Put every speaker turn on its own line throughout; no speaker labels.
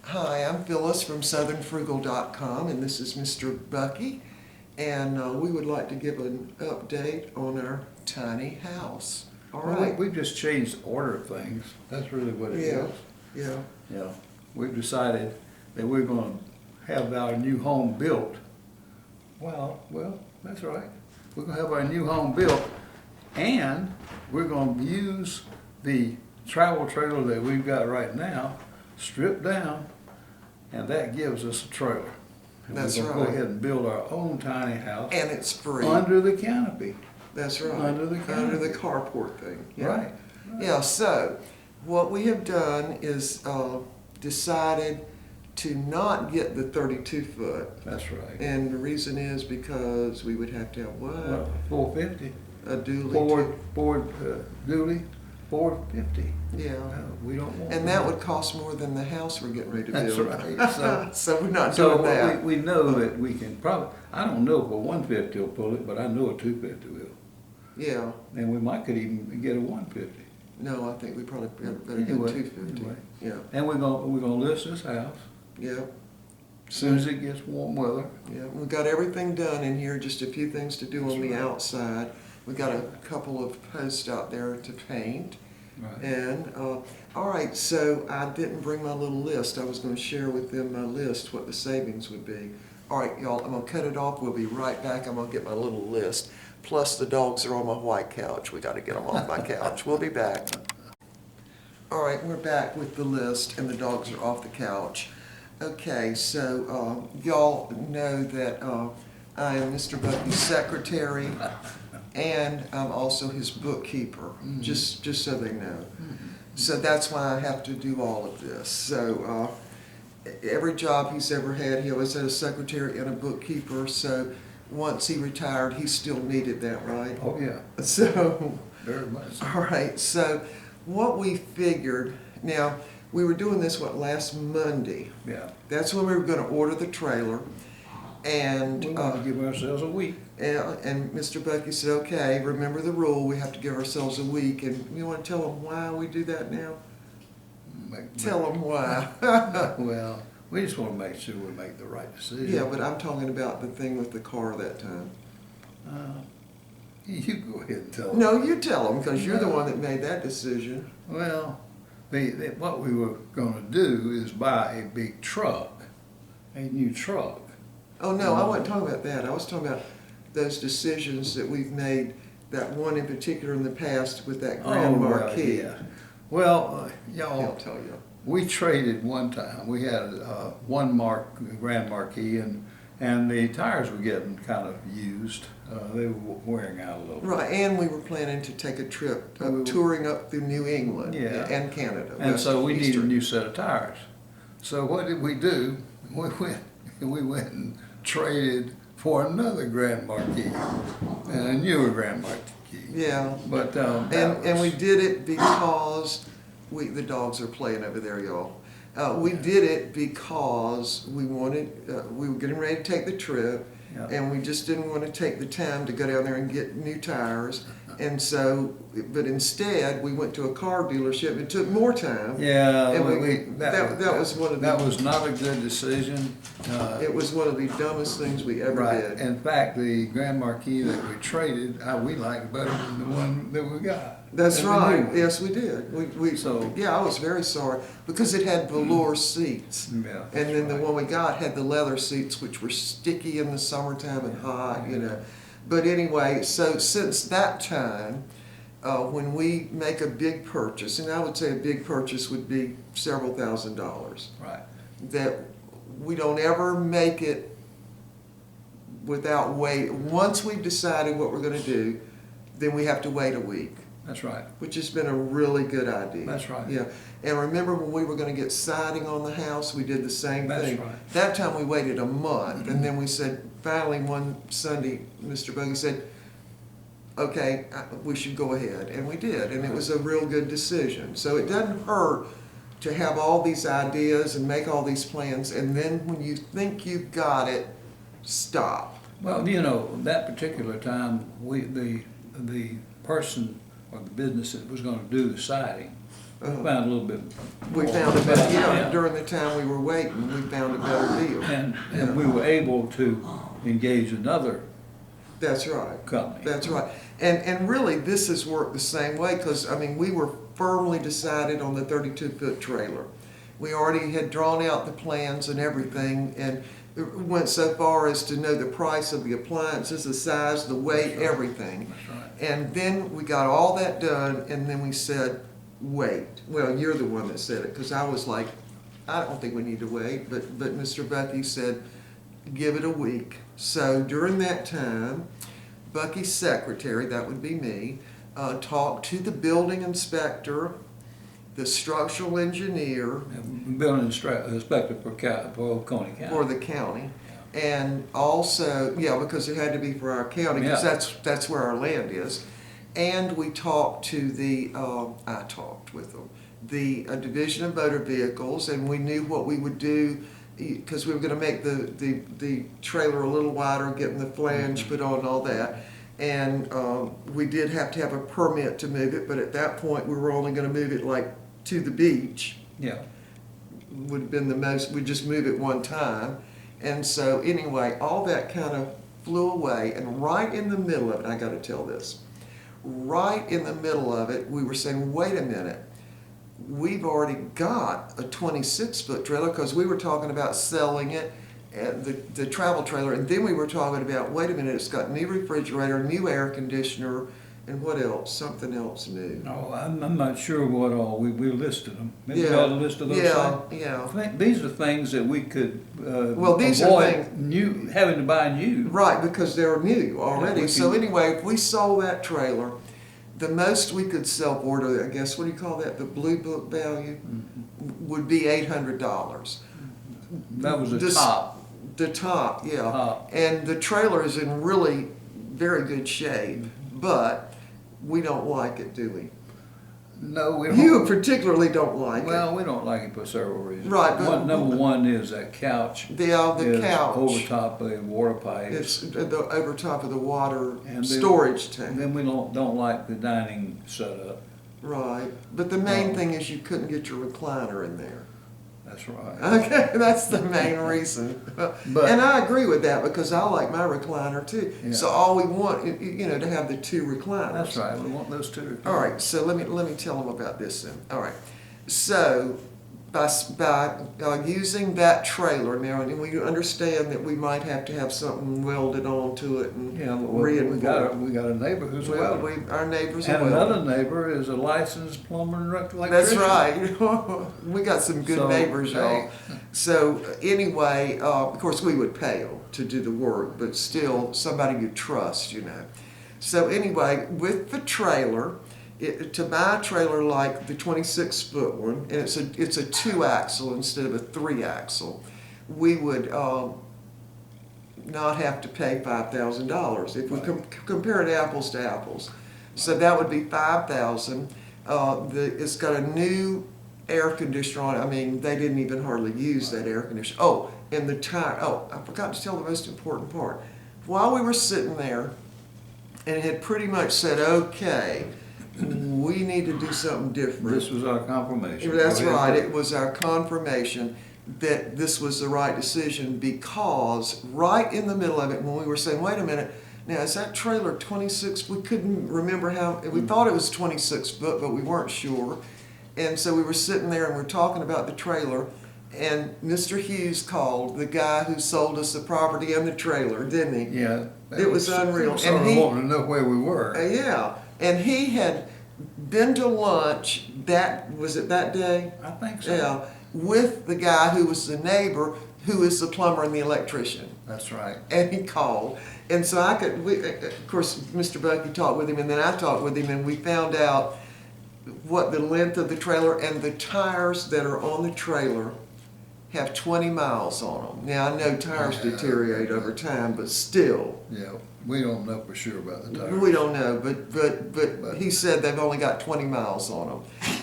Hi, I'm Phyllis from southernfrugal.com, and this is Mr. Bucky, and we would like to give an update on our tiny house. All
Well,
right.
we've just changed the order of things. That's really what it
Yeah,
is.
yeah.
Yeah. We've decided that we're going to have our new home built. Well, that's right. We're going to have our new home built, and we're going to use the travel trailer that we've got right now, stripped down, and that gives us a trailer. And
That's
we're going to
right.
go ahead and build our own tiny house
And it's free.
under the canopy.
That's right.
Under the
Under the
canopy.
carport thing. Yeah.
Right.
Yeah, so what we have done is decided to not get the 32 foot.
That's right.
And the reason is because we would have to have what?
Well, 450.
A dually.
Ford dually, 450.
Yeah.
We don't want.
And that would cost more than the house we're getting ready to
That's
build.
right.
So we're not
So
doing that.
we know that we can probably, I don't know if a 150 will pull it, but I know a 250 will.
Yeah.
And we could even get a 150.
No, I think we probably better
Anyway,
do 250.
anyway.
Yeah.
And we're gonna list this house
Yeah.
as soon as it gets warm weather.
Yeah. We've got everything done in here, just a few things to do on the outside. We got a couple of posts out there to paint.
Right.
And, all right, so I didn't bring my little list. I was going to share with them my list, what the savings would be. All right, y'all, I'm going to cut it off. We'll be right back. I'm going to get my little list. Plus, the dogs are on my white couch. We got to get them off my couch. We'll be back. All right, we're back with the list, and the dogs are off the couch. Okay, so y'all know that I am Mr. Bucky's secretary, and I'm also his bookkeeper, just so they know. So that's why I have to do all of this. So every job he's ever had, he always had a secretary and a bookkeeper. So once he retired, he still needed that, right?
Oh, yeah,
So,
very much.
all right. So what we figured, now we were doing this last Monday.
Yeah.
That's when we were going to order the trailer, and
We want to give ourselves a week.
and Mr. Bucky said, okay, remember the rule, we have to give ourselves a week. And you want to tell them why we do that now? Tell them why.
Well, we just want to make sure we make the right decision.
Yeah, but I'm talking about the thing with the car that time.
You go ahead and tell them.
No, you tell them, because you're the one that made that decision.
Well, what we were going to do is buy a big truck, a new truck.
Oh, no, I wasn't talking about that. I was talking about those decisions that we've made, that one in particular in the past with that Grand Marquis.
Yeah. Well,
I'll
y'all,
tell you.
we traded one time. We had one Grand Marquis, and the tires were getting kind of used. They were wearing out a little.
Right, and we were planning to take a trip,
We were-
touring up through New England
Yeah.
and Canada.
And so we needed a
Eastern.
new set of tires. So what did we do? We went and traded for another Grand Marquis, and a newer Grand Marquis.
Yeah,
But
and we did it because the dogs are playing over there, y'all. We did it because we wanted, we were getting ready to take the trip,
Yeah.
and we just didn't want to take the time to go down there and get new tires. And so, but instead, we went to a car dealership. It took more time.
Yeah,
And that was one of the.
that was not a good decision.
It was one of the dumbest things we ever
Right.
did.
In fact, the Grand Marquis that we traded, we liked better than the one that we got.
That's
Than the
right.
new one.
Yes, we did. Yeah, I was very sorry because it had velour seats.
Yeah,
And then the
right.
one we got had the leather seats, which were sticky in the summertime and hot, you know. But anyway, so since that time, when we make a big purchase, and I would say a big purchase would be several $1,000s,
Right.
that we don't ever make it without wait. Once we've decided what we're going to do, then we have to wait a week.
That's right.
Which has been a really good idea.
That's right.
Yeah. And remember when we were going to get siding on the house, we did the same
That's
thing.
right.
That time we waited a month, and then we said, finally one Sunday, Mr. Buggy said, okay, we should go ahead. And we did, and it was a real good decision. So it doesn't hurt to have all these ideas and make all these plans, and then when you think you've got it, stop.
Well, you know, that particular time, the person or the business that was going to do the siding found a little bit.
We
more.
found a better, yeah,
Yeah.
during the time we were waiting, we found a better deal.
And we were able to engage another
That's right.
company.
That's right. And really, this has worked the same way, because, I mean, we were firmly decided on the 32-foot trailer. We already had drawn out the plans and everything, and went so far as to know the price of the appliances, the size, the weight,
That's right.
everything.
That's right.
And then we got all that done, and then we said, wait. Well, you're the one that said it, because I was like, I don't think we need to wait, but Mr. Bucky said, give it a week. So during that time, Bucky's secretary, that would be me, talked to the building inspector, the structural engineer
Building inspector for Oconee County.
for the county, and also, yeah, because it had to be for our county, because
Yeah.
that's where our land is. And we talked to the, I talked with them, the Division of Motor Vehicles, and we knew what we would do, because we were gonna make the trailer a little wider, getting the flange put on and all that. And we did have to have a permit to move it, but at that point, we were only gonna move it like to the beach.
Yeah.
Would have been the most, we'd just move it one time. And so anyway, all that kind of flew away, and right in the middle of it, I gotta tell this, right in the middle of it, we were saying, wait a minute, we've already got a 26-foot trailer, because we were talking about selling it, the travel trailer, and then we were talking about, wait a minute, it's got new refrigerator, new air conditioner, and what else? Something else new.
Oh, I'm not sure what all, we listed them. Maybe we
Yeah.
ought to list of those
Yeah,
things.
yeah.
I think these are things that we could
Well, these are
avoid
things-
having to buy new.
Right, because they're new already.
Yeah, we
So
can-
anyway, if we sold that trailer, the most we could sell for it, I guess, what do you call that, the blue book value, would be $800.
That was the
This-
top.
The top, yeah.
Top.
And the trailer is in really very good shape, but we don't like it, do we?
No, we don't.
You particularly don't like
Well, we don't like it for several reasons.
Right, but-
Number one is that couch.
it. The
is
couch.
over top of the water pipes.
It's over top of the water
And then-
storage tank.
And then we don't like the dining setup.
Right, but the main
Um,
thing is you couldn't get your recliner in there.
That's right.
Okay, that's the main reason.
But-
And I agree with that, because I like my recliner too.
Yeah.
So all we want, you know, to have the two recliners.
That's right. We want those two.
All right, so let me tell them about this then. All right, so by using that trailer now, and we understand that we might have to have something welded onto it and
Yeah, but we
reinforced.
we got a neighbor who's a
Well,
welder.
our neighbors are
And
welders.
another neighbor is a licensed plumber and electrician.
That's right. We got some good
So,
neighbors, y'all.
hey.
So anyway, of course, we would pay them to do the work, but still somebody you trust, you know. So anyway, with the trailer, to buy a trailer like the 26-foot one, and it's a 2-axle instead of a 3-axle, we would not have to pay $5,000 if we compare it apples to apples. So that would be $5,000. It's got a new air conditioner on it. I mean, they didn't even hardly use that air conditioner. Oh, and the tire. Oh, I forgot to tell the most important part. While we were sitting there, and it had pretty much said, okay, we need to do something different.
This was our confirmation.
That's
Go ahead.
right. It was our confirmation that this was the right decision, because right in the middle of it, when we were saying, wait a minute, now is that trailer 26? We couldn't remember how, we thought it was 26 foot, but we weren't sure. And so we were sitting there and we're talking about the trailer, and Mr. Hughes called, the guy who sold us the property and the trailer, didn't he?
Yeah.
It was unreal.
Sort
And
of
he-
wanting to know where we were.
Yeah, and he had been to lunch was it that day?
I think so.
Yeah, with the guy who was the neighbor, who is the plumber and the electrician.
That's right.
And he called. And so of course, Mr. Bucky talked with him, and then I talked with him, and we found out what the length of the trailer, and the tires that are on the trailer have 20 miles on them. Now, I know tires
Yeah.
deteriorate over time, but still,
Yeah, we don't know for sure about the tires.
we don't know, but he said they've only got 20 miles on them.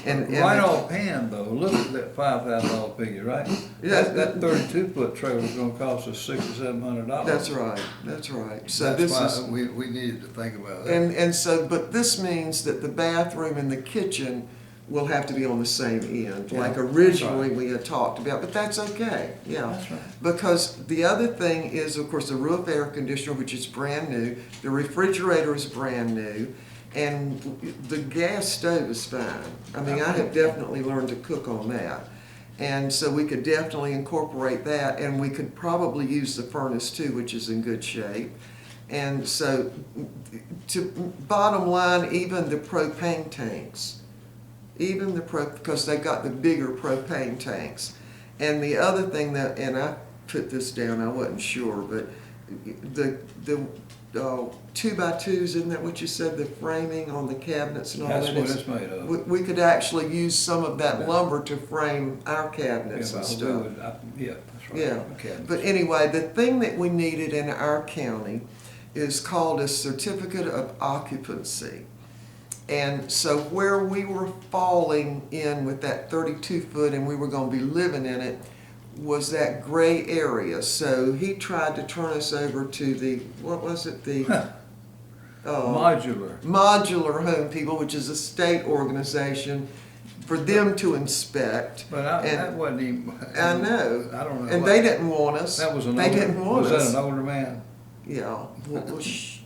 And
Right offhand though, look at that $5,000 figure, right?
Yeah.
That 32-foot trailer is gonna cost us $600 or $700.
That's right, that's right. So
That's
this
why
is,
we needed to think about that.
and so, but this means that the bathroom and the kitchen will have to be on the same end,
Yeah,
like
that's
originally
right.
we had talked about, but that's okay, yeah.
That's right.
Because the other thing is, of course, the roof air conditioner, which is brand new, the refrigerator is brand new, and the gas stove is fine. I mean, I have definitely learned to cook on that. And so we could definitely incorporate that, and we could probably use the furnace too, which is in good shape. And so, bottom line, even the propane tanks, because they've got the bigger propane tanks. And the other thing that, and I put this down, I wasn't sure, but the 2x2s, isn't that what you said, the framing on the cabinets and all that?
That's what it's made of.
We could actually use some of that lumber to frame our cabinets
Yeah,
and
but we
stuff.
would- yeah, that's right.
Yeah,
Okay.
but anyway, the thing that we needed in our county is called a certificate of occupancy. And so where we were falling in with that 32 foot and we were gonna be living in it was that gray area. So he tried to turn us over to the, what was it, the
Modular.
Modular Home People, which is a state organization, for them to inspect.
But
And-
that wasn't even.
I know.
I don't know.
And they didn't want us.
That was an
They
older,
didn't want
was
us.
that an older man?
Yeah. Well, shh.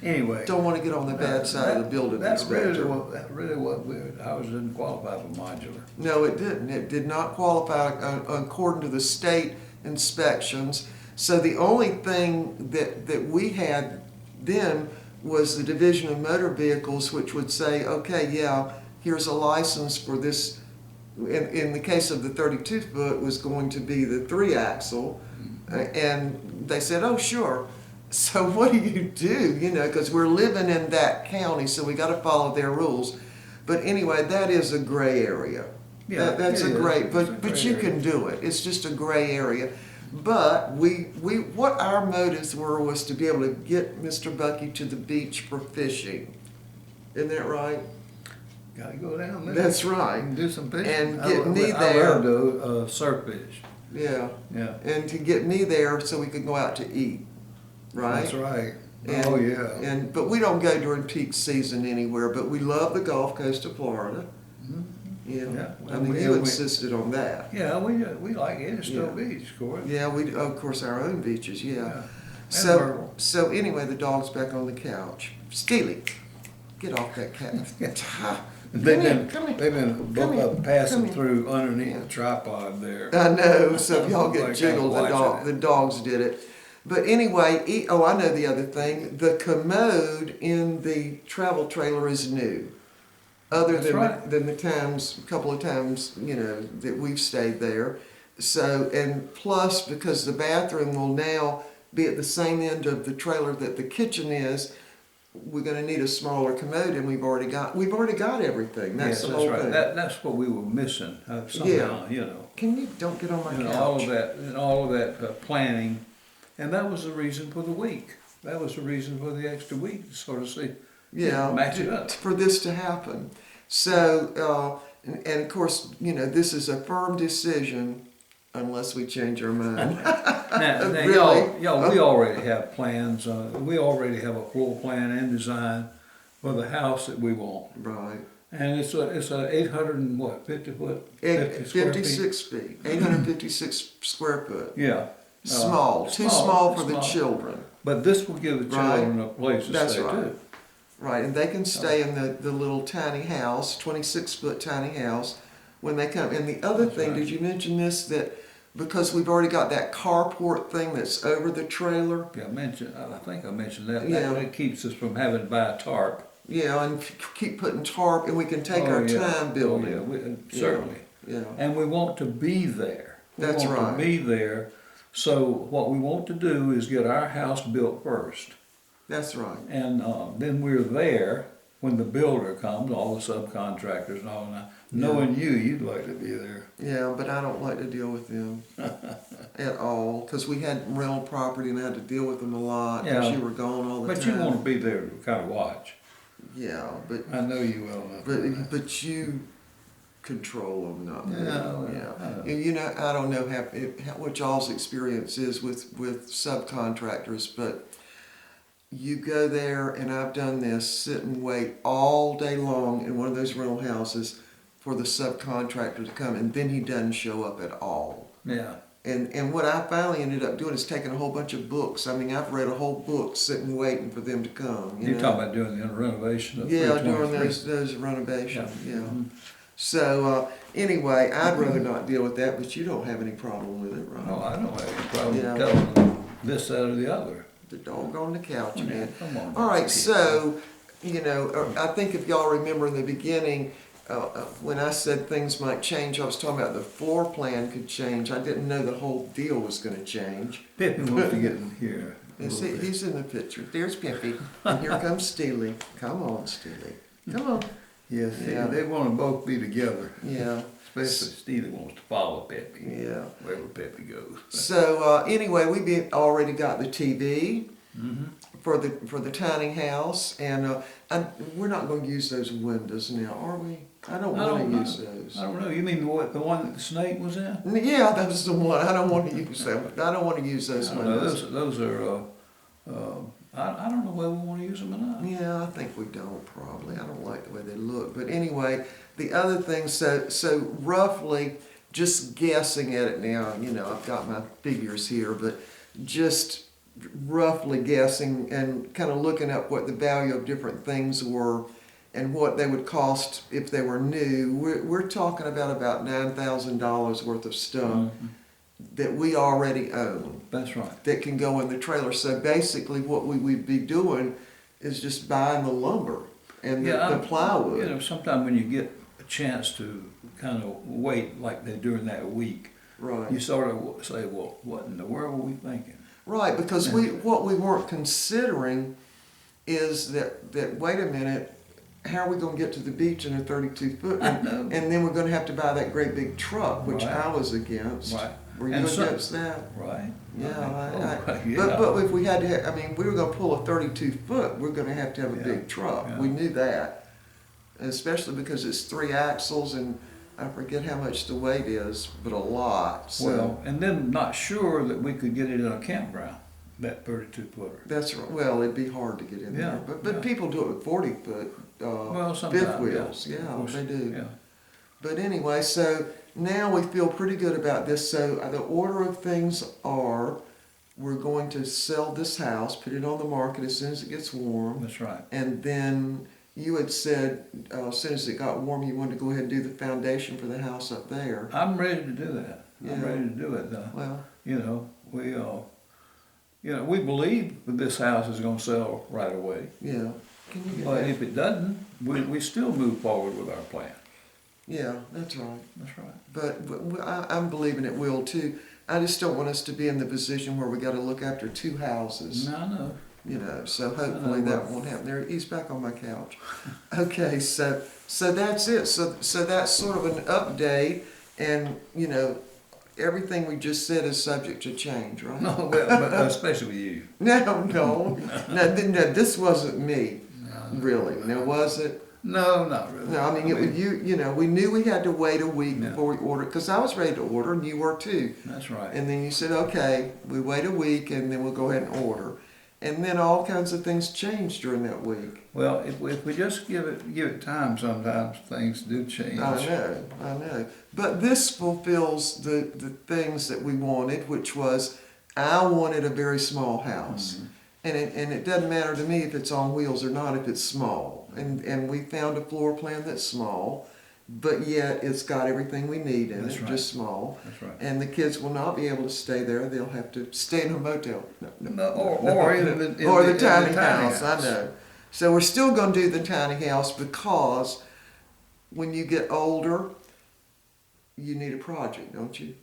Anyway.
Don't want to get on the bad side of the building inspector.
That really was weird. Ours didn't qualify for modular.
No, it didn't. It did not qualify according to the state inspections. So the only thing that we had then was the Division of Motor Vehicles, which would say, okay, yeah, here's a license for this. In the case of the 32 foot, was going to be the 3-axle, and they said, oh, sure. So what do? You know, because we're living in that county, so we got to follow their rules. But anyway, that is a gray area.
Yeah,
That's
it
a
is.
great,
It's a
but
gray
you
area.
can do it. It's just a gray area. But what our motives were was to be able to get Mr. Bucky to the beach for fishing. Isn't that right?
Gotta go down there.
That's right.
And do some fishing.
And get me
I
there.
love to surf fish.
Yeah.
Yeah.
And to get me there so we could go out to eat. Right?
That's right.
And-
Oh, yeah.
But we don't go during peak season anywhere, but we love the Gulf Coast of Florida.
Mhm.
You know,
Yeah.
I mean, you insisted on that.
Yeah, we like Eddystone
Yeah.
Beach, of course.
Yeah, we, of course, our own beaches, yeah.
Yeah.
So,
Myrtle.
so anyway, the dog's back on the couch. Steely, get off that couch.
They've been
Come here.
passing
Come here.
through underneath
Yeah.
the tripod there.
I know, so if y'all get
Like
jiggled,
I'm watching
the dogs did it. But anyway, oh, I know the other thing. The commode in the travel trailer is new. Other
That's
than
right.
than the times, a couple of times, you know, that we've stayed there. So, and plus, because the bathroom will now be at the same end of the trailer that the kitchen is, we're gonna need a smaller commode, and we've already got everything. That's
Yes,
the
that's
whole
right.
thing.
That's what we were missing somehow, you know.
Can you don't get on my
And
couch?
all of that planning, and that was the reason for the week. That was the reason for the extra week, to sort of see,
Yeah,
match it up.
for this to happen. So, and of course, you know, this is a firm decision unless we change our mind.
Now,
Really?
y'all, we already have plans. We already have a floor plan and design for the house that we want,
Right.
and it's a 850 foot, 50 square feet.
56 feet, 856 square foot.
Yeah.
Small, too small for the children.
But this will give the
Right.
children a place to
That's
stay
right.
too.
Right, and they can stay in the little tiny house, 26 foot tiny house, when they come. And the other
That's
thing,
right.
did you mention this, that because we've already got that carport thing that's over the trailer?
Yeah, I think I mentioned that.
Yeah.
That keeps us from having to buy a tarp.
Yeah, and keep putting tarp, and we can take our time building.
Oh, yeah, certainly.
Yeah.
And we want to be there.
That's
We want
right.
to be there. So what we want to do is get our house built first.
That's right.
And then we're there when the builder comes, all the subcontractors and all that. Knowing you, you'd like to be there.
Yeah, but I don't like to deal with them at all, because we had rental property and I had to deal with them a lot, because
Yeah.
you were gone all the
But
time.
you want to be there to kind of watch.
Yeah, but
I know you will.
but you control them, not me.
Yeah, well, I
Yeah.
know.
And you know, I don't know what y'all's experience is with subcontractors, but you go there, and I've done this, sit and wait all day long in one of those rental houses for the subcontractor to come, and then he doesn't show up at all.
Yeah.
And what I finally ended up doing is taking a whole bunch of books. I mean, I've read a whole book sitting waiting for them to come.
You're
know?
talking about doing the renovation of
Yeah, during
323.
those renovations, yeah.
Mhm.
So, anyway, I'd rather not deal with that, but you don't have any problem with it, right?
No, I don't have any problem
Yeah.
telling them this, that, or the other.
The dog on the couch,
Yeah,
man.
come on.
All right,
kid.
so, I think if y'all remember in the beginning, when I said things might change, I was talking about the floor plan could change. I didn't know the whole deal was gonna change.
Pippin wants to get in here. a
And
little
see,
bit.
he's in the picture. There's Pimpy, and here comes Steely. Come on, Steely. Come on.
Yes,
Yeah.
they want to both be together.
Yeah,
Especially Steely wants to follow Peppy.
yeah.
Wherever Peppy goes.
So, anyway, already got the TV
Mm-hmm.
for the tiny house, and we're not gonna use those windows now, are we? I don't wanna use those.
I don't know. You mean the one that the snake was in?
Yeah, that was the one. I don't want to use them. I don't want to use those
I don't know.
windows.
Those are. I don't know whether we want to use them or not.
Yeah, I think we don't probably. I don't like the way they look. But anyway, the other thing, so roughly, just guessing at it now, I've got my figures here, but just roughly guessing and kind of looking up what the value of different things were and what they would cost if they were new. We're talking about $9,000 worth of stuff
Mhm.
that we already own
That's right.
that can go in the trailer. So basically what we would be doing is just buying the lumber and the plywood.
Sometimes when you get a chance to kind of wait like they do in that week, you
Right.
sort of say, well, what in the world were we thinking?
Right, because what we weren't considering is that wait a minute, how are we gonna get to the beach in a 32 foot?
I know.
And then we're gonna have to buy that great big truck, which
Right.
I was against.
Right.
Were you
And so-
against that?
Right?
Yeah,
Yeah.
but if we had to we were gonna pull a 32 foot, we're gonna have to have a
Yeah,
big truck.
yeah.
We knew that. Especially because it's 3 axles and I forget how much the weight is, but a lot, so.
Well, and then not sure that we could get it in a campground, that 32 footer.
That's right. Well, it'd be hard to get in
Yeah,
there, but
yeah.
people do it with 40-foot
Well, sometimes,
fifth wheels.
yeah, of
Yeah,
course,
they do.
Yeah.
But anyway, so now we feel pretty good about this. So the order of things are, we're going to sell this house, put it on the market as soon as it gets warm,
That's right.
and then you had said as soon as it got warm, you wanted to go ahead and do the foundation for the house up there.
I'm ready to do that. I'm
Yeah.
ready to do it.
Well,
We believe that this house is going to sell right away.
yeah. Can you get
But
that?
if it doesn't, we still move forward with our plan.
Yeah, that's right.
That's right.
But I'm believing it will too. I just don't want us to be in the position where we got to look after 2 houses.
No, I know.
So hopefully that won't happen. There, he's back on my couch. Okay, so that's it. So that's sort of an update, and everything we just said is subject to change, right?
No, well, but especially with you.
No, this wasn't me, really. Now, was it?
No, not really.
No, I mean, we knew we had to wait a week
Yeah.
before we ordered, because I was ready to order, and you were too.
That's right.
And then you said, okay, we wait a week, and then we'll go ahead and order. And then all kinds of things changed during that week.
Well, if we just give it time, sometimes things do change.
I know. But this fulfills the things that we wanted, which was, I wanted a very small house.
Mhm.
And it doesn't matter to me if it's on wheels or not, if it's small. And we found a floor plan that's small, but yet it's got everything we need in
That's
it,
right.
just small.
That's right.
And the kids will not be able to stay there. They'll have to stay in a motel.
Or in the
Or
in
the tiny
house.
house, I know. So we're still going to do the tiny house because when you get older, you need a project, don't you?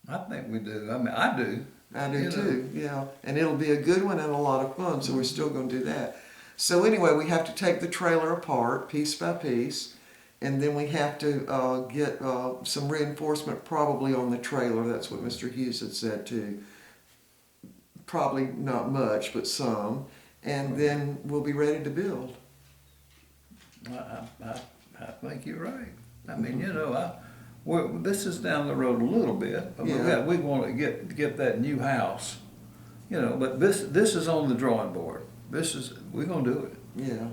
I think we do. I mean, I do.
I do
You know.
too, yeah. And it'll be a good one and a lot of fun, so we're still going to do that. So anyway, we have to take the trailer apart piece by piece, and then we have to get some reinforcement probably on the trailer. That's what Mr. Hughes had said too. Probably not much, but some. And then we'll be ready to build.
I think you're right. I mean, this is down the road a little bit, but
Yeah.
we want to get that new house you know, but this is on the drawing board. We're gonna do it.
Yeah,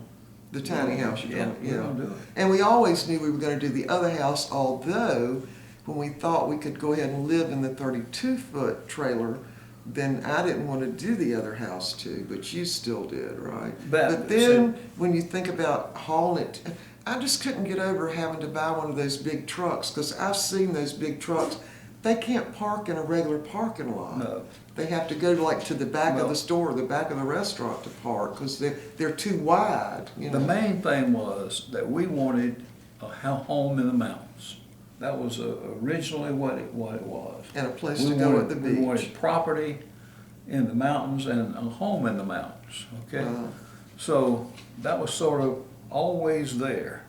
the tiny house you're talking,
we're
yeah.
gonna do it.
And we always knew we were gonna do the other house, although when we thought we could go ahead and live in the 32-foot trailer, then I didn't want to do the other house too, but you still did, right? But then, when you think about hauling it, I just couldn't get over having to buy one of those big trucks, because I've seen those big trucks. They can't park in a regular parking lot.
No.
They have to go to the back of
Well,
the store, the back of the restaurant to park, because they're too wide, you know.
The main thing was that we wanted a home in the mountains. That was originally what it was.
And a place to go at the beach.
We wanted property in the mountains and a home in the mountains, okay? So that was sort of always there.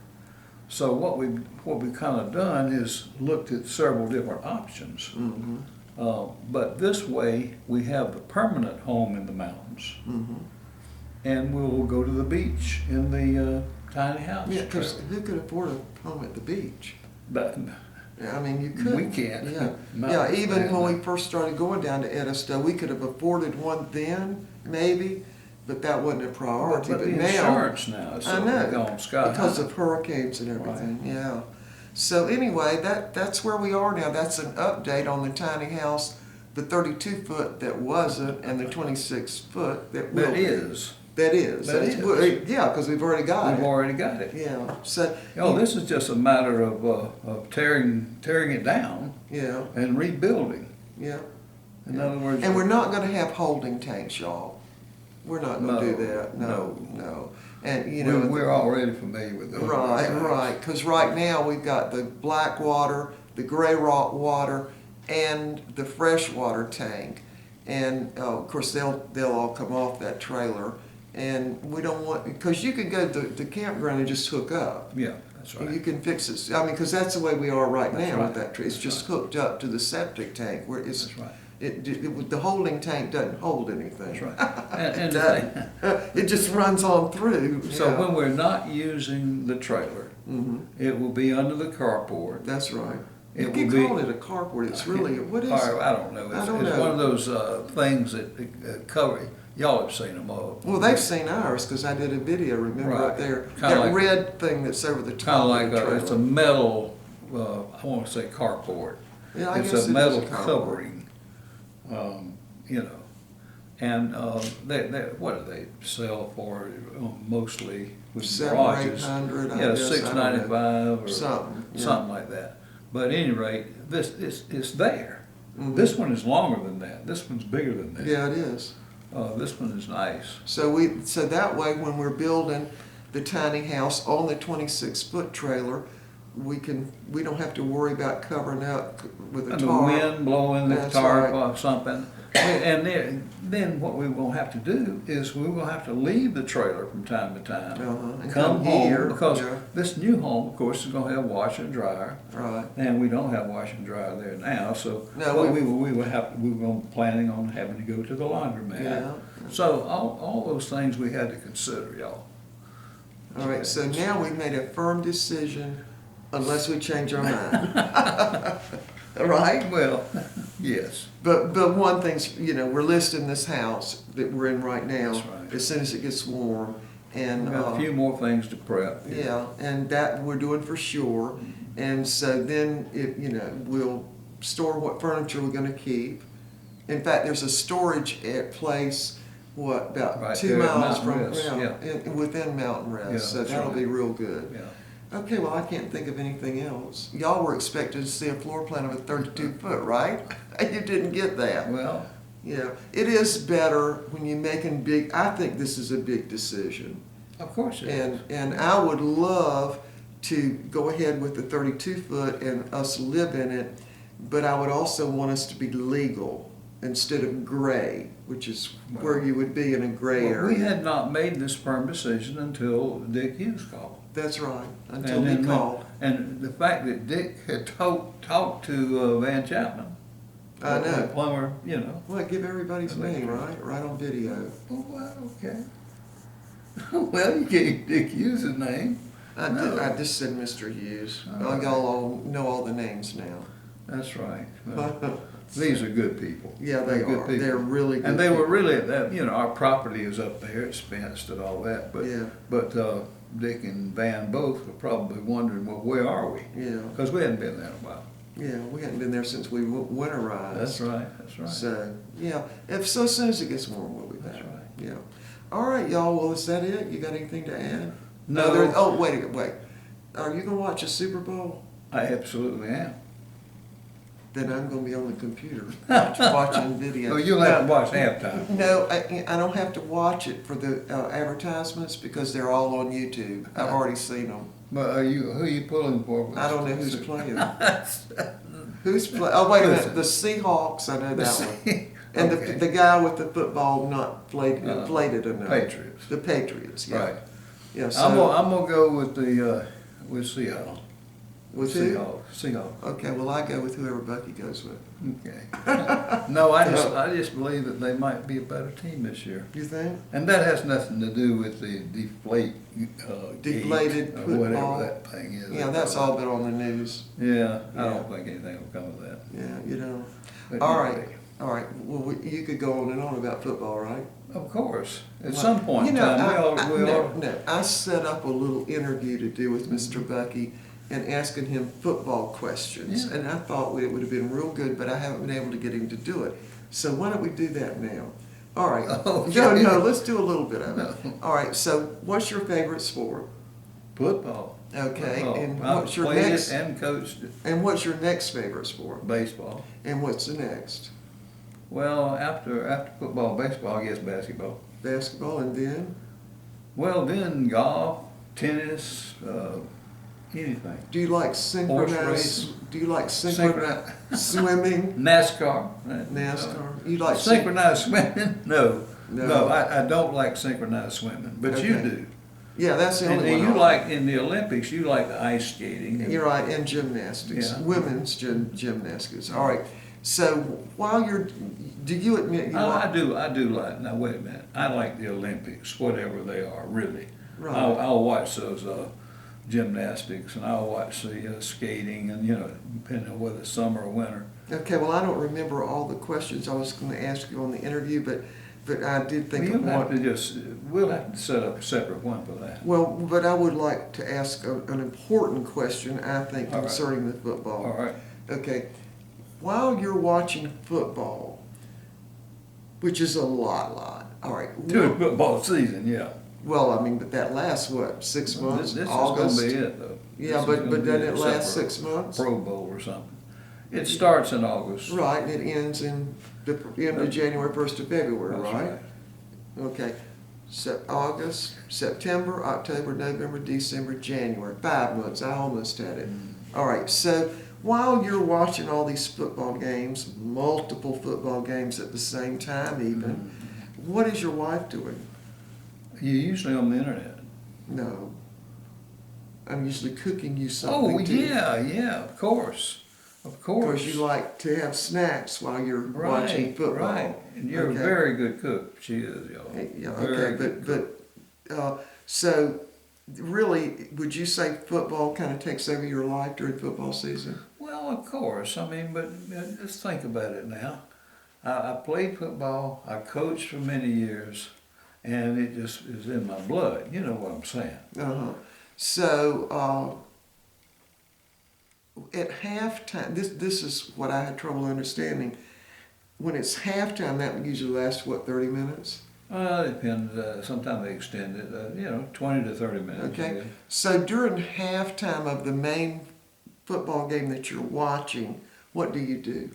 So what we kind of done is looked at several different options. But this way, we have the permanent home in the mountains. And we'll go to the beach in the tiny house.
Yeah, because who could afford a home at the beach?
But
I mean, you could.
we can't.
Yeah,
No,
yeah. Even
no.
when we first started going down to Edisto, we could have afforded one then, maybe, but that wasn't a priority.
But the
now,
insurance now is
I
so
know,
gone sky
because
high.
of hurricanes and everything. Yeah. So anyway, that's where we are now. That's an update on the tiny house, the 32-foot that wasn't, and the 26-foot that will
That
be.
is.
That is.
That
That's-
is.
well, yeah, because we've already got
We've
it.
already got it.
Yeah. So.
Oh, this is just a matter of tearing it down
Yeah.
and rebuilding.
Yeah.
In other words.
And we're not gonna have holding tanks, y'all. We're not gonna do
No,
that, no, no. And, you
We're,
know.
we're already familiar with those.
Right, right, because right now we've got the black water, the gray rock water, and the freshwater tank. And, of course, they'll all come off that trailer. And we don't want, because you can go to the campground and just hook up.
Yeah, that's
And
right.
you can fix it, I mean, because that's the way we are right
That's
now
right.
with that tree. It's
That's
just
right.
hooked up to the septic tank where it's.
That's right.
The holding tank doesn't hold anything.
That's right. And
It
the thing,
doesn't. It just runs on through.
so
Yeah.
when we're not using the trailer, it will be under the carport.
That's right.
It
You
will
keep
be-
calling it a carport, it's really, what is
Or,
it?
I don't know.
I don't
It's
know.
one of those things that cover, y'all have seen them all.
Well, they've seen ours, because I did a video, remember, up
Right.
there?
Kinda
That
like-
red thing that's over the
Kind of
top
like,
of the
it's a
trailer.
metal, I want to say carport.
Yeah, I
It's
guess it
a
is
metal
carport.
covering, you know. And what do they sell for mostly with
700 or
garages?
800, I
Yeah,
guess, I don't know.
$6.95 or
Something, yeah.
something like that. But at any rate, this it's there.
Mhm.
This one is longer than that. This one's bigger than that.
Yeah, it is.
This one is nice.
So that way, when we're building the tiny house on the 26-foot trailer, we don't have to worry about covering up with a
And the
tarp.
wind blowing the
That's
tarp
right.
off something. And then what we're gonna have to do is we're gonna have to leave the trailer from time to time.
And
Come
come here,
home, because
yeah.
this new home, of course, is gonna have washer and dryer.
Right.
And we don't have washer and dryer there now, so
No,
what
we-
we were planning on having to go to the laundromat.
Yeah.
So all those things we had to consider, y'all.
All right, so now we've made a firm decision unless we change our mind. All right?
Well, yes.
But one thing's, we're listing this house that we're in right now.
That's right.
As soon as it gets warm. And,
We've got a few more things to prep.
yeah, and that we're doing for sure. And so then, we'll store what furniture we're gonna keep. In fact, there's a storage place, about
Right
2
there at
miles
Mountain
from,
Rest,
within Mountain Rest.
Yeah,
So
that's
that'll
right.
be real good.
Yeah.
Okay, well, I can't think of anything else. Y'all were expected to see a floor plan of a 32-foot, right? You didn't get that.
Well,
Yeah, it is better when you're making big, I think this is a big decision.
of course it is.
And I would love to go ahead with the 32-foot and us live in it, but I would also want us to be legal instead of gray, which is where you would be in a gray
Well, we
area.
had not made this firm decision until Dick Hughes called.
That's right, until
And
he
then
called.
And the fact that Dick had talked to Van Chapman.
I know.
The plumber,
Well, give everybody's name, right? Right on video.
Oh, well, okay. Well, you gave Dick Hughes' name.
I
No.
just said Mr. Hughes.
All right.
Y'all all know all the names now.
That's right. Well, these are good people.
Yeah, they
They're good
are.
people.
They're really good
And they were
people.
really, our property is up there, it's fenced and all that, but,
Yeah.
but, Dick and Van both were probably wondering, well, where are we?
Yeah.
Because we hadn't been there in a while.
Yeah, we hadn't been there since we winterized.
That's right, that's right.
So, yeah, if so soon as it gets warm, we'll be back.
That's right.
Yeah. All right, y'all. Well, is that it? You got anything to add?
No.
Oh, wait. Are you gonna watch a Super Bowl?
I absolutely am.
Then I'm gonna be on the computer watching video.
Oh, you'll have to watch halftime.
No, I don't have to watch it for the advertisements because they're all on YouTube. I've already seen them.
But who are you pulling for?
I don't know who's playing. Who's playing? Oh, wait a minute. The Seahawks. I know that one. And
Okay.
the guy with the football not inflated enough.
Patriots.
The Patriots. Yeah.
Right.
Yeah.
I'm
So
gonna go with with Seattle.
with who?
Seahawks.
Okay. Well, I go with whoever Bucky goes with.
Okay. No, I just believe that they might be a better team this year.
You think?
And that has nothing to do with the
Deflated
gate or
football.
whatever that thing is.
Yeah, that's all been on the news.
Yeah, I
Yeah.
don't think anything will come of that.
Yeah, you know.
But
All
anyway,
right. All right. Well, you could go on and on about football, right?
Of course, at
Well,
some point in
you know,
time, we all.
No, I set up a little interview to do with Mr. Bucky and asking him football questions.
Yeah.
And I thought it would have been real good, but I haven't been able to get him to do it. So why don't we do that now? All right.
Okay.
No, let's do a little bit of it.
No.
All right. So what's your favorite sport?
Football.
Okay.
Football.
And
I've
what's your
played
next?
it and coached it.
And what's your next favorite sport?
Baseball.
And what's the next?
Well, after football, baseball, I guess basketball.
Basketball, and then?
Well, then golf, tennis, anything.
Do you like synchronized?
race.
Do you like synchronized swimming?
NASCAR.
NASCAR. You like
synchronized swimming? No.
No.
No, I don't like synchronized swimming, but you
Okay.
do.
Yeah, that's the
And
only one.
you
I
like, in the Olympics, you like the ice skating. and-
You're right, and gymnastics,
Yeah.
women's gymnastics. All right. So while you're, do you admit you
I
like?
do like, now wait a minute, I like the Olympics, whatever they are, really.
Right.
I'll watch those gymnastics, and I'll watch the skating, and, depending on whether it's summer or winter.
Okay. Well, I don't remember all the questions I was going to ask you on the interview, but I did think of
We'll have to set up a separate one for that.
Well, but I would like to ask an important question, I think,
All right.
concerning the football.
All right.
Okay. While you're watching football, which is a lot, all right.
During football season, yeah.
Well, I mean, but that lasts, what, 6 months?
This
August?
is gonna be it, though.
Yeah,
This is
but
gonna
doesn't
be
it
except
last
for
6 months?
Pro Bowl or something. It starts in August.
Right, and it ends in the end of January, 1st of February,
That's
right? Okay. So August, September, October, November, December, January. 5 months. I almost had it. All right. So while you're watching all these football games, multiple football games at the same time even, what is your wife doing?
You're usually on the internet.
No. I'm usually cooking you something.
Oh,
too.
yeah, of course. Of course.
Because you like to have snacks while you're watching football.
Right, and you're
Okay.
a very good cook. She is, y'all.
Yeah,
Very
okay,
good
but so really, would you say football kind of takes over your life during football season?
Well, of course. I mean, but let's think about it now. I played football. I coached for many years, and it just is in my blood. You know what I'm saying?
Uh-huh. So at halftime, this is what I had trouble understanding. When it's halftime, that usually lasts, what, 30 minutes?
It depends. Sometimes they extend it, 20 to 30 minutes.
Okay.
Yeah.
So during halftime of the main football game that you're watching, what do you do?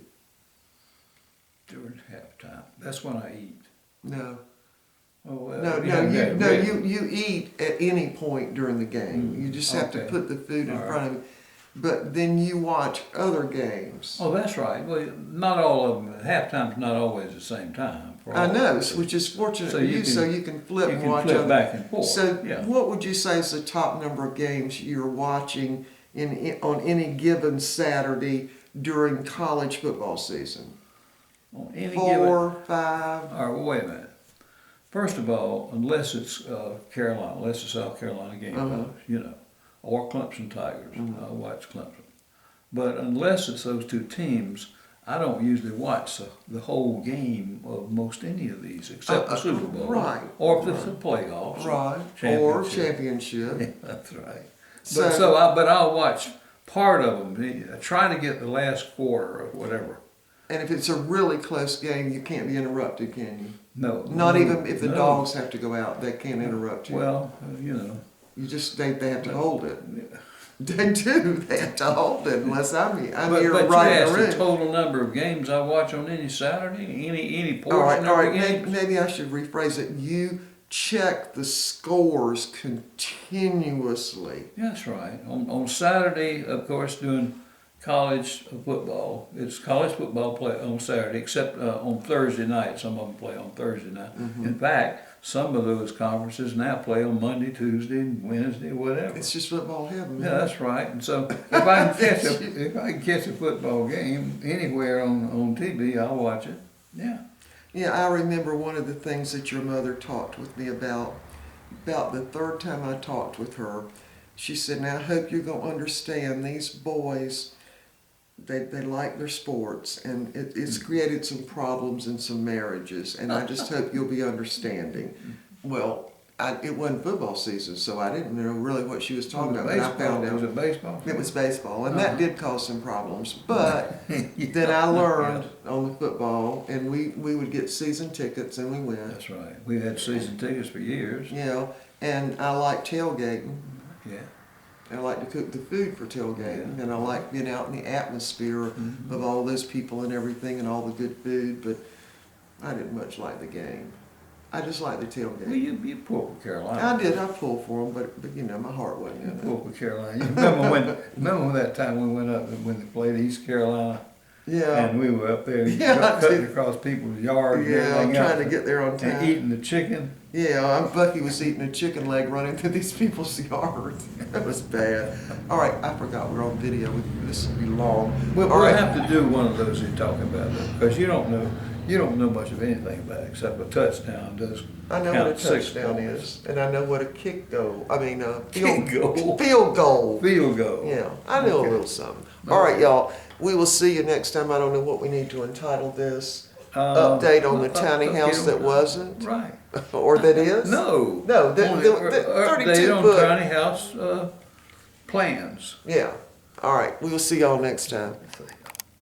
During halftime. That's when I eat.
No.
Oh, well,
No, you eat at any point during the game. You just have to
Okay.
put the food in
All right.
front of you. But then you watch other games.
Oh, that's right. Well, not all of them. Halftime's not always the same time. for
I
all
know,
of them.
which is fortunate
So
for
you
you,
can-
so you can flip
You
and
can
watch
flip
other.
back and forth.
So
yeah.
what would you say is the top number of games you're watching on any given Saturday during college football season?
On any
4, 5.
All right, well, wait a minute. First of all, unless it's Carolina, unless it's South Carolina game,
Uh-huh.
or Clemson Tigers, I'll watch Clemson. But unless it's those two teams, I don't usually watch the whole game of most any of these, except the Super Bowl.
Right.
Or if it's the playoffs.
Right, or championship.
Yeah, that's right.
So-
But I'll watch part of them. I try to get the last quarter or whatever.
And if it's a really close game, you can't be interrupted, can you?
No.
Not even if the
no.
dogs have to go out, they can't interrupt you.
Well, you know.
You just, they have to hold it. They do, they have to hold it unless I'm here
But
right
you
in
asked
the
the
room.
total number of games I watch on any Saturday, any
All right,
portion
all
of
right,
the game.
maybe I should rephrase it. You check the scores continuously.
That's right. On Saturday, of course, doing college football. It's college football play on Saturday, except on Thursday night. Some of them play on Thursday night.
Mm-hmm.
In fact, some of those conferences now play on Monday, Tuesday, Wednesday, whatever.
It's just football heaven.
Yeah, that's right. And so if I can catch a football game anywhere on TV, I'll watch it. Yeah.
Yeah, I remember one of the things that your mother talked with me about the third time I talked with her. She said, now I hope you're going to understand these boys, they like their sports, and it's created some problems in some marriages, and I just hope you'll be understanding. Well, it wasn't football season, so I didn't know really what she was talking about, but I found out.
Was it baseball?
It was baseball, and that did cause some problems. But then I learned on the football, and we would get season tickets, and we went.
That's right. We had season tickets for years.
Yeah, and I like tailgating.
Yeah.
I like to cook the food for tailgating, and I like being out in the atmosphere of all those people and everything, and all the good food. But I didn't much like the game. I just like the tailgate.
Well, you pulled for Carolina.
I did. I pulled for them, but you know, my heart wasn't in it.
Pulled for Carolina. You remember that time we went up when they played East Carolina?
Yeah.
And we were up there
Yeah, I
cutting
did.
across people's yards and
Yeah, I'm
everything
trying
else,
to get there on time.
and eating the chicken.
Yeah, Bucky was eating a chicken leg running through these people's yards. That was bad. All right, I forgot we're on video. This will be long.
We'll
All right.
have to do one of those you're talking about, because you don't know much of anything about it, except a touchdown does
I know what a
count 6
touchdown
points.
is, and I know what a kick goal. I mean,
Kick goal.
Field goal.
Field goal.
Yeah, I know a little something. All right, y'all. We will see you next time. I don't know what we need to entitle this. Update on the tiny house that wasn't,
Right.
or that is.
No.
No, the
Update
32
on
foot.
tiny house plans.
Yeah. All right. We will see y'all next time.